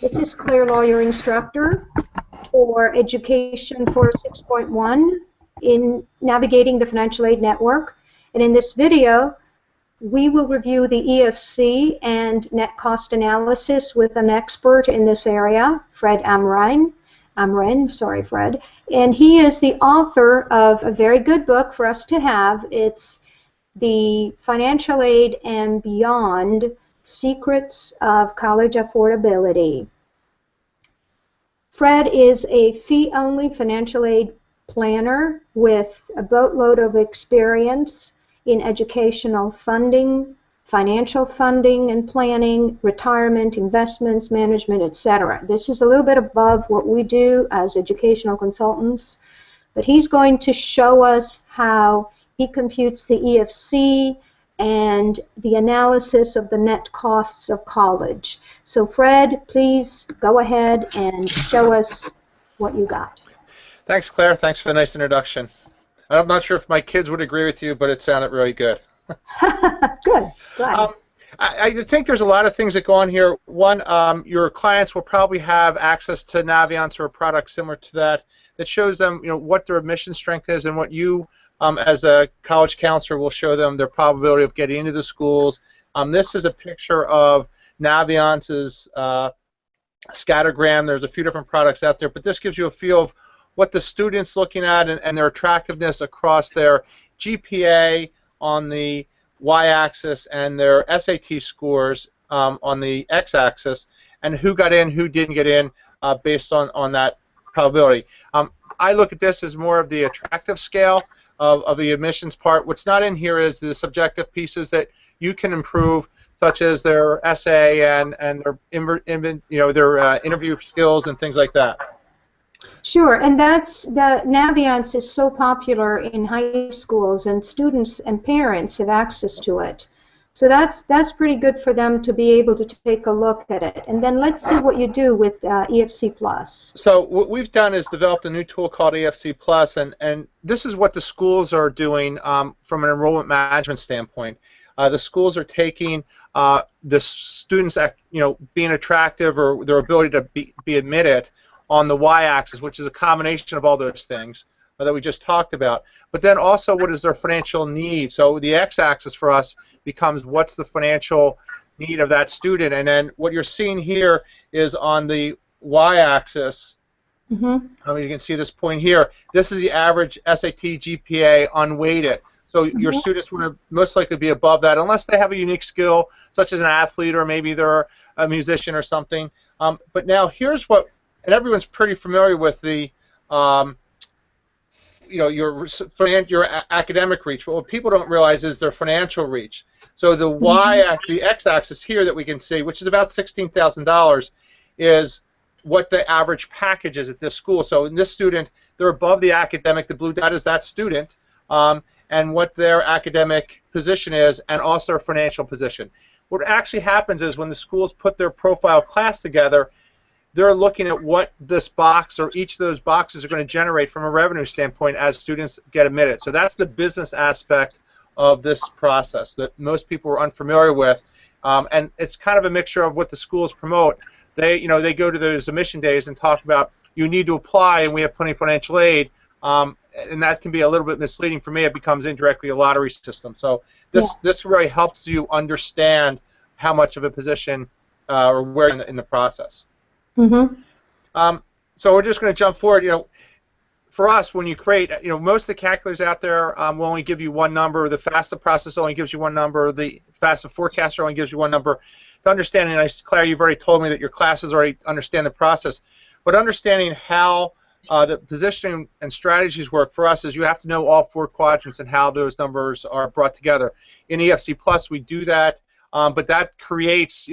This is Claire, Lawyer Instructor for Education for 6.1 in Navigating the Financial Aid Network. And in this video, we will review the EFC and net cost analysis with an expert in this area, Fred Amrine. Sorry, Fred. And he is the author of a very good book for us to have. It's The Financial Aid and Beyond: Secrets of College Affordability. Fred is a fee-only financial aid planner with a boatload of experience in educational funding, financial funding and planning, retirement, investments, management, etc. This is a little bit above what we do as educational consultants, but he's going to show us how he computes the EFC and the analysis of the net costs of college. So Fred, please go ahead and show us what you got. Thanks, Claire. Thanks for the nice introduction. I'm not sure if my kids would agree with you, but it sounded really good. Good. Glad. I think there's a lot of things that go on here. One, your clients will probably have access to Naviance or a product similar to that that shows them, what their admission strength is and what you, as a college counselor, will show them their probability of getting into the schools. This is a picture of Naviance's scattergram. There's a few different products out there, but this gives you a feel of what the student's looking at and their attractiveness across their GPA on the y-axis and their SAT scores on the x-axis, and who got in, who didn't get in based on that probability. I look at this as more of the attractive scale of the admissions part. What's not in here is the subjective pieces that you can improve, such as their essay and their interview skills and things like that. Sure, and Naviance is so popular in high schools, and students and parents have access to it. So that's pretty good for them to be able to take a look at it. And then let's see what you do with EFC Plus. So what we've done is developed a new tool called EFC Plus, and this is what the schools are doing from an enrollment management standpoint. The schools are taking the students, being attractive or their ability to be admitted on the y-axis, which is a combination of all those things that we just talked about. But then also, what is their financial need? So the x-axis for us becomes what's the financial need of that student, and then what you're seeing here is on the y-axis. You can see this point here. This is the average SAT GPA unweighted. So your students would most likely be above that, unless they have a unique skill, such as an athlete or maybe they're a musician or something. But now here's what, and everyone's pretty familiar with the, your academic reach. But what people don't realize is their financial reach. So the the x-axis here that we can see, which is about $16,000, is what the average package is at this school. So in this student, they're above the academic. The blue dot is that student, and what their academic position is, and also their financial position. What actually happens is when the schools put their profile class together, they're looking at what this box or each of those boxes are going to generate from a revenue standpoint as students get admitted. So that's the business aspect of this process that most people are unfamiliar with, and it's kind of a mixture of what the schools promote. They go to those admission days and talk about you need to apply and we have plenty of financial aid, and that can be a little bit misleading. For me, it becomes indirectly a lottery system. So this really helps you understand how much of a position or where in the process. So we're just going to jump forward. For us, when you create, most of the calculators out there will only give you one number. The FAFSA process only gives you one number. The FAFSA forecaster only gives you one number. To understand, and Claire, you've already told me that your classes already understand the process, but understanding how the positioning and strategies work for us is you have to know all four quadrants and how those numbers are brought together. In EFC Plus, we do that, but that creates,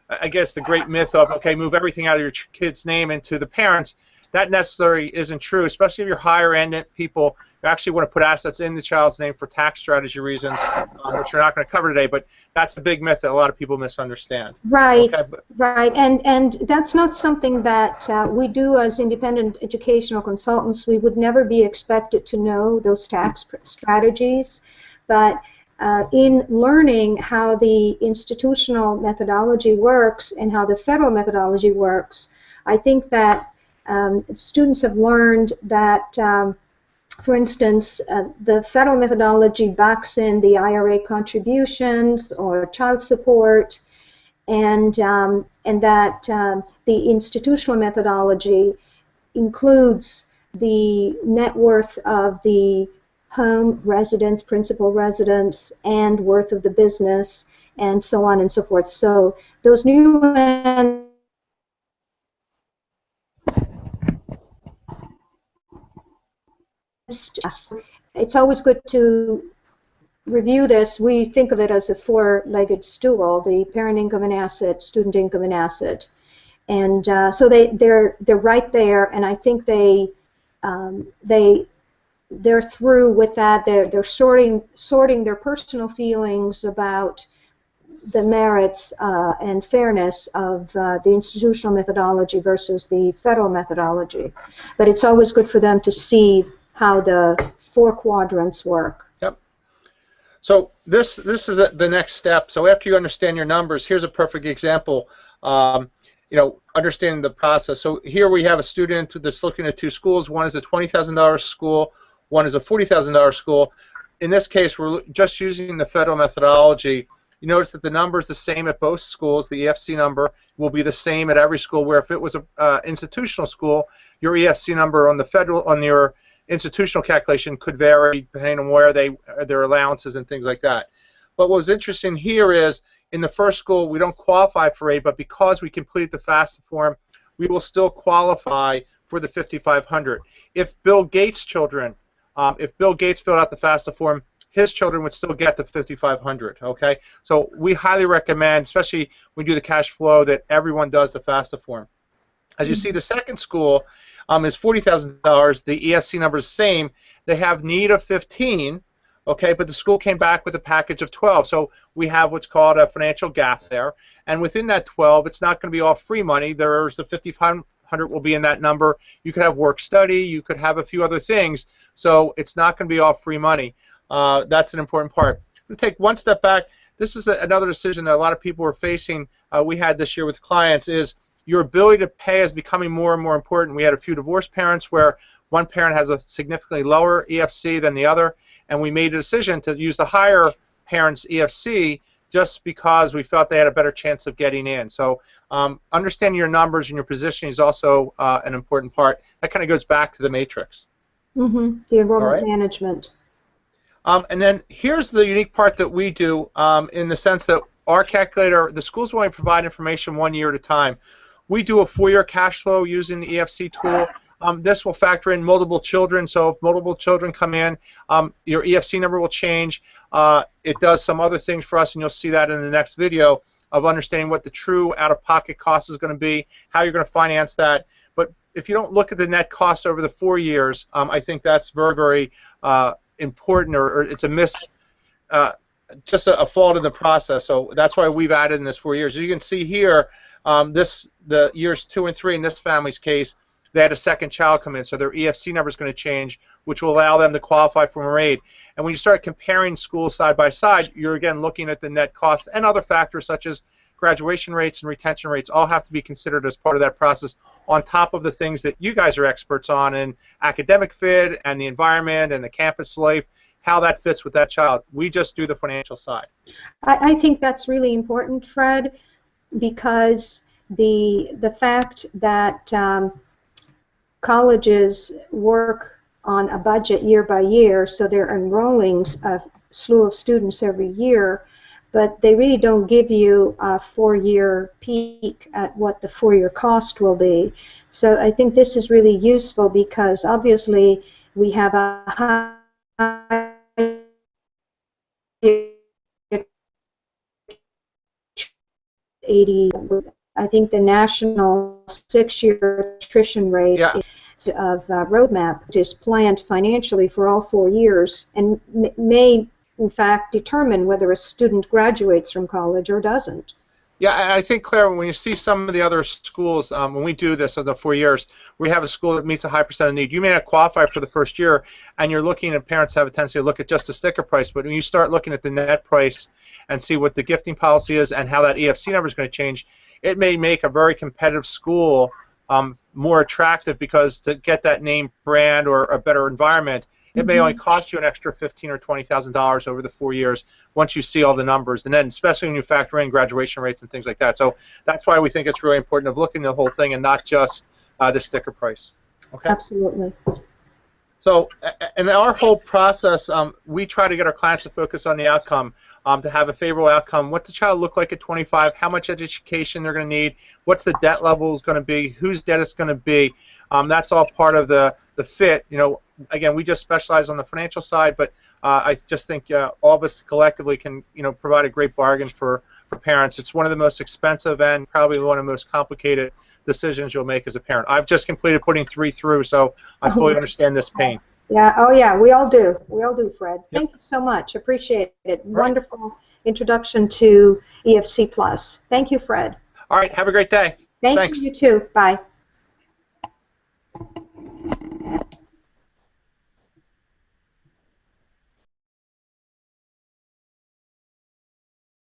I guess, the great myth of, okay, move everything out of your kid's name into the parents. That necessarily isn't true, especially if you're higher-end people. You actually want to put assets in the child's name for tax strategy reasons, which we're not going to cover today, but that's the big myth that a lot of people misunderstand. Right, okay, right, and that's not something that we do as independent educational consultants. We would never be expected to know those tax strategies, but in learning how the institutional methodology works and how the federal methodology works, I think that students have learned that, for instance, the federal methodology backs in the IRA contributions or child support, and that the institutional methodology includes the net worth of the home residence, principal residence, and worth of the business, and so on and so forth. So those new it's always good to review this. We think of it as a four-legged stool: the parent income and asset, student income and asset, and so they're right there. And I think they're through with that. They're sorting their personal feelings about the merits and fairness of the institutional methodology versus the federal methodology. But it's always good for them to see how the four quadrants work. Yep. So this is the next step. So after you understand your numbers, here's a perfect example. Understanding the process. So here we have a student that's looking at two schools. One is a $20,000 school. One is a $40,000 school. In this case, we're just using the federal methodology. You notice that the number is the same at both schools. The EFC number will be the same at every school, where if it was an institutional school, your EFC number on your institutional calculation could vary depending on where their allowances and things like that. But what was interesting here is in the first school we don't qualify for aid, but because we completed the FAFSA form, we will still qualify for the $5,500. If Bill Gates' children, if Bill Gates filled out the FAFSA form, his children would still get the $5,500. Okay, so we highly recommend, especially when you do the cash flow, that everyone does the FAFSA form. As you see, the second school is $40,000. The EFC number is the same. They have need of 15. Okay, but the school came back with a package of 12. So we have what's called a financial gap there. And within that 12, it's not going to be all free money. There's the $5,500 will be in that number. You could have work study. You could have a few other things. So it's not going to be all free money. That's an important part. I'm going to take one step back. This is another decision that a lot of people are facing. We had this year with clients is your ability to pay is becoming more and more important. We had a few divorced parents where one parent has a significantly lower EFC than the other, and we made a decision to use the higher parent's EFC just because we felt they had a better chance of getting in. So understanding your numbers and your position is also an important part. That kind of goes back to the matrix. Mm-hmm. The enrollment management. And then here's the unique part that we do in the sense that our calculator, the schools will only provide information 1 year at a time. We do a 4-year cash flow using the EFC tool. This will factor in multiple children, so if multiple children come in, your EFC number will change. It does some other things for us, and you'll see that in the next video of understanding what the true out-of-pocket cost is going to be, how you're going to finance that. But if you don't look at the net cost over the 4 years, I think that's very, very important, or it's a just a fault in the process. So that's why we've added in this 4 years. As you can see here, the years 2 and 3 in this family's case, they had a second child come in, so their EFC number is going to change, which will allow them to qualify for more aid. And when you start comparing schools side by side, you're again looking at the net cost and other factors such as graduation rates and retention rates all have to be considered as part of that process, on top of the things that you guys are experts on in academic fit and the environment and the campus life, how that fits with that child. We just do the financial side. I think that's really important, Fred, because the fact that colleges work on a budget year by year, so they're enrolling a slew of students every year, but they really don't give you a 4-year peek at what the 4-year cost will be. So I think this is really useful because obviously we have a high I think the national 6-year attrition rate of roadmap is planned financially for all 4 years and may in fact determine whether a student graduates from college or doesn't. Yeah, I think, Claire, when you see some of the other schools, when we do this in the 4 years, we have a school that meets a high percent of need. You may not qualify for the first year, and you're looking at, parents have a tendency to look at just the sticker price, but when you start looking at the net price and see what the gifting policy is and how that EFC number is going to change, it may make a very competitive school more attractive, because to get that name brand or a better environment, it may only cost you an extra $15,000 or $20,000 over the 4 years once you see all the numbers, and then especially when you factor in graduation rates and things like that. So that's why we think it's really important of looking at the whole thing and not just the sticker price. Okay. Absolutely. So in our whole process, we try to get our clients to focus on the outcome, to have a favorable outcome. What's the child look like at 25? How much education they're going to need? What's the debt level is going to be? Whose debt it's going to be? That's all part of the fit. You know, again, we just specialize on the financial side, but I just think all of us collectively can, you know, provide a great bargain for parents. It's one of the most expensive and probably one of the most complicated decisions you'll make as a parent. I've just completed putting 3 through, so I fully understand this pain. Yeah. Oh, yeah. We all do. We all do, Fred. Yep. Thank you so much. Appreciate it. Right. Wonderful introduction to EFC Plus. Thank you, Fred. All right. Have a great day. Thanks. Thanks. You too. Bye.